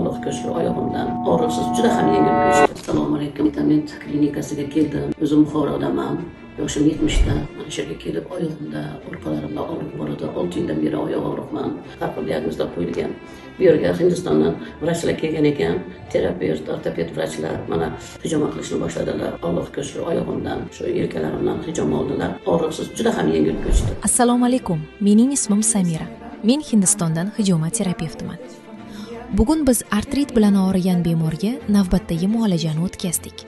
Allohga shukr, oyog'imdan og'riqsiz juda ham yengil ko'chdi. Assalomu alaykum. Vitamin klinikasiga keldim. O'zim Buxorodaman. Yoshim 70 da. Mana shu yerga kelib oyog'imda, orqalarimda og'riq bor edi. 6 yildan beri oyoq og'riqman. Har xil diagnozlar qo'yilgan. Bu yerga Hindistondan vrachlar kelgan ekan, terapevt, ortoped vrachlar mana hijoma qilishni boshladilar. Allohga shukr, oyog'imdan, shu yelkalarimdan hijoma oldilar. Og'riqsiz juda ham yengil ko'chdi. Assalomu alaykum. Mening ismim Samira. Men Hindistondan hijoma terapevtiman. Bugun biz artrit bilan og'rigan bemorga navbatdagi muolajani o'tkazdik.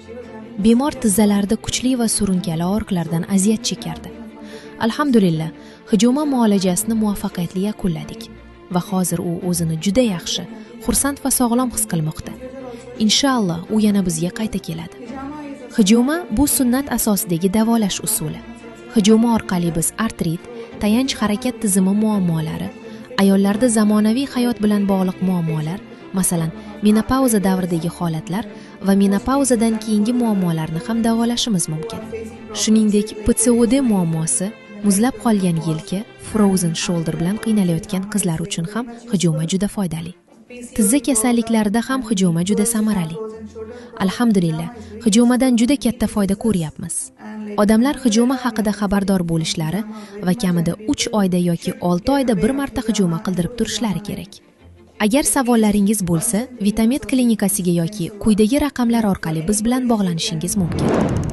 Bemor tizzalarida kuchli va surunkali og'riqlardan aziyat chekardi. Alhamdulillah, hijoma muolajasini muvaffaqiyatli yakunladik va hozir u o'zini juda yaxshi, xursand va sog'lom his qilmoqda. Inshaalloh, u yana bizga qayta keladi. Hijoma bu sunnat asosidagi davolash usuli. Hijoma orqali biz artrit, tayanch harakat tizimi muammolari, ayollarda zamonaviy hayot bilan bog'liq muammolar, masalan, menopauza davridagi holatlar va menopauzadan keyingi muammolarni ham davolashimiz mumkin. Shuningdek, PCOD muammosi, muzlab qolgan yelka, frozen shoulder bilan qiynalayotgan qizlar uchun ham hijoma juda foydali. Tizza kasalliklarida ham hijoma juda samarali. Alhamdulillah, hijomadan juda katta foyda ko'ryapmiz. Odamlar hijoma haqida xabardor bo'lishlari va kamida 3 oyda yoki 6 oyda bir marta hijoma qildirib turishlari kerak. Agar savollaringiz bo'lsa, Vitamin klinikasiga yoki quyidagi raqamlar orqali biz bilan bog'lanishingiz mumkin.